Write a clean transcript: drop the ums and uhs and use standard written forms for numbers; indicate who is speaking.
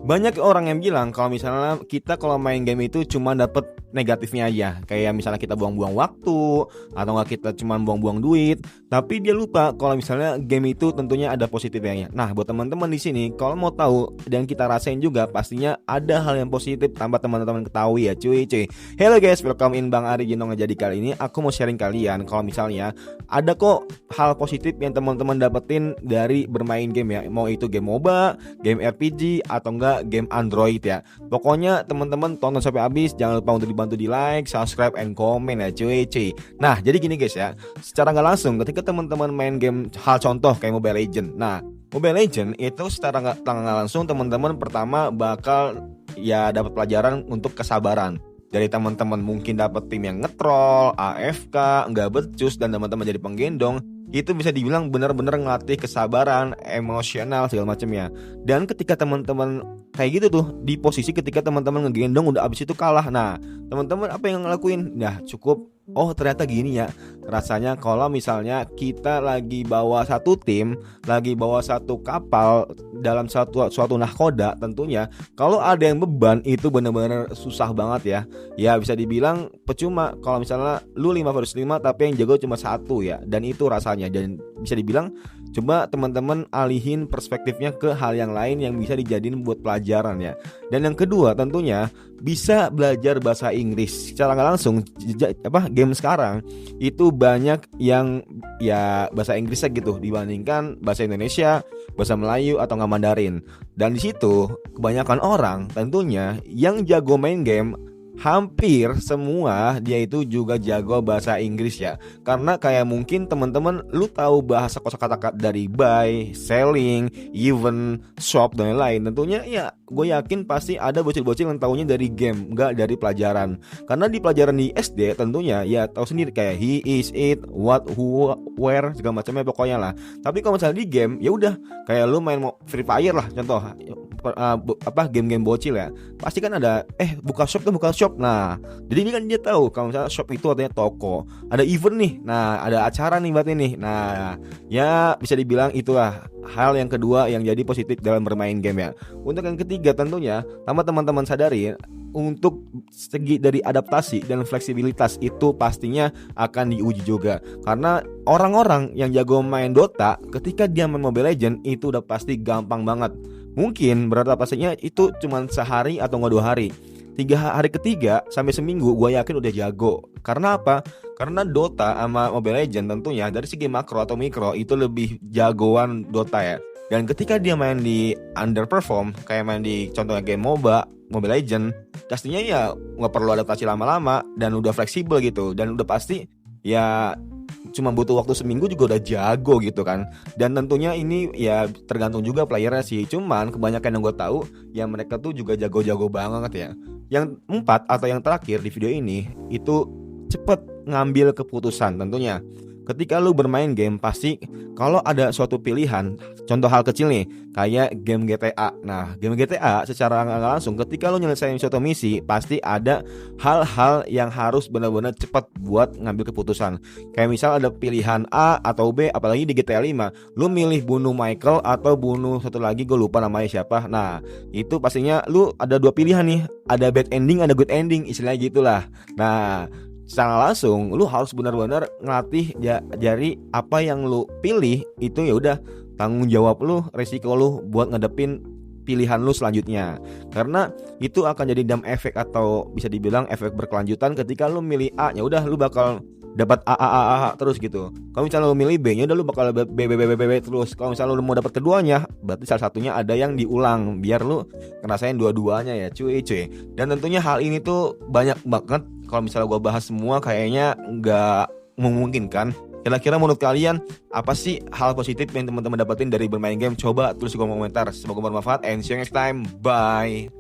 Speaker 1: Banyak orang yang bilang kalau misalnya kita kalau main game itu cuma dapet negatifnya aja, kayak misalnya kita buang-buang waktu atau nggak kita cuma buang-buang duit. Tapi dia lupa kalau misalnya game itu tentunya ada positifnya. Nah, buat teman-teman di sini kalau mau tahu dan kita rasain juga, pastinya ada hal yang positif tanpa teman-teman ketahui ya cuy. Hello guys, welcome in Bang Ari Ginong. Jadi kali ini aku mau sharing kalian kalau misalnya ada kok hal positif yang teman-teman dapetin dari bermain game ya. Mau itu game MOBA, game RPG atau enggak game Android ya. Pokoknya teman-teman tonton sampai habis, jangan lupa untuk dibantu di like, subscribe, and comment ya cuy. Nah, jadi gini guys ya, secara nggak langsung ketika teman-teman main game, hal contoh kayak Mobile Legend. Nah, Mobile Legend itu secara nggak langsung teman-teman pertama bakal ya dapat pelajaran untuk kesabaran. Dari teman-teman mungkin dapat tim yang ngetrol, AFK, nggak becus, dan teman-teman jadi penggendong. Itu bisa dibilang benar-benar ngelatih kesabaran, emosional segala macamnya. Dan ketika teman-teman kayak gitu tuh di posisi ketika teman-teman ngegendong udah abis itu kalah. Nah, teman-teman apa yang ngelakuin? Nah, cukup oh ternyata gini ya rasanya kalau misalnya kita lagi bawa satu tim, lagi bawa satu kapal dalam suatu nahkoda. Tentunya kalau ada yang beban itu benar-benar susah banget ya. Ya bisa dibilang percuma kalau misalnya lu 5 versus 5 tapi yang jago cuma satu ya. Dan itu rasanya, dan bisa dibilang coba teman-teman alihin perspektifnya ke hal yang lain yang bisa dijadiin buat pelajaran ya. Dan yang kedua tentunya bisa belajar bahasa Inggris secara nggak langsung. Game sekarang itu banyak yang ya bahasa Inggrisnya gitu dibandingkan bahasa Indonesia, bahasa Melayu atau nggak Mandarin. Dan di situ kebanyakan orang tentunya yang jago main game hampir semua dia itu juga jago bahasa Inggris ya. Karena kayak mungkin teman-teman lu tahu bahasa kosakata dari buy, selling, even, shop dan lain-lain. Tentunya ya gue yakin pasti ada bocil-bocil yang tahunya dari game, nggak dari pelajaran. Karena di pelajaran di SD tentunya ya tahu sendiri kayak he, is, it, what, who, where segala macamnya pokoknya lah. Tapi kalau misalnya di game ya udah kayak lu main Free Fire lah contoh, game-game bocil ya. Pasti kan ada buka shop. Nah, jadi ini kan dia tahu kalau misalnya shop itu artinya toko. Ada event nih. Nah, ada acara nih buat ini. Nah, ya bisa dibilang itulah hal yang kedua yang jadi positif dalam bermain game ya. Untuk yang ketiga tentunya, tambah teman-teman sadari untuk segi dari adaptasi dan fleksibilitas itu pastinya akan diuji juga. Karena orang-orang yang jago main Dota ketika dia main Mobile Legend itu udah pasti gampang banget. Mungkin beradaptasinya itu cuma sehari atau nggak 2 hari. 3 hari ketiga sampai seminggu gue yakin udah jago. Karena apa? Karena Dota sama Mobile Legend tentunya dari segi makro atau mikro itu lebih jagoan Dota ya. Dan ketika dia main di underperform kayak main di contohnya game MOBA, Mobile Legend, pastinya ya nggak perlu adaptasi lama-lama dan udah fleksibel gitu. Dan udah pasti ya cuma butuh waktu seminggu juga udah jago gitu kan. Dan tentunya ini ya tergantung juga playernya sih. Cuman kebanyakan yang gue tahu ya mereka tuh juga jago-jago banget ya. Yang 4 atau yang terakhir di video ini itu cepet ngambil keputusan tentunya. Ketika lu bermain game pasti kalau ada suatu pilihan, contoh hal kecil nih kayak game GTA. Nah, game GTA secara nggak langsung ketika lu nyelesain suatu misi pasti ada hal-hal yang harus benar-benar cepat buat ngambil keputusan. Kayak misal ada pilihan A atau B, apalagi di GTA 5 lu milih bunuh Michael atau bunuh satu lagi gue lupa namanya siapa. Nah, itu pastinya lu ada 2 pilihan nih, ada bad ending, ada good ending, istilahnya gitulah. Nah, secara langsung lu harus benar-benar ngelatih dari apa yang lu pilih itu ya udah tanggung jawab lu, resiko lu buat ngadepin pilihan lu selanjutnya. Karena itu akan jadi dam efek atau bisa dibilang efek berkelanjutan. Ketika lu milih A ya udah lu bakal dapat A terus gitu. Kalau misalnya lu milih B nya udah lu bakal B terus. Kalau misalnya lu mau dapat keduanya berarti salah satunya ada yang diulang biar lu ngerasain dua-duanya ya cuy. Dan tentunya hal ini tuh banyak banget. Kalau misalnya gue bahas semua kayaknya nggak memungkinkan. Kira-kira menurut kalian apa sih hal positif yang teman-teman dapetin dari bermain game? Coba tulis di kolom komentar. Semoga bermanfaat and see you next time. Bye.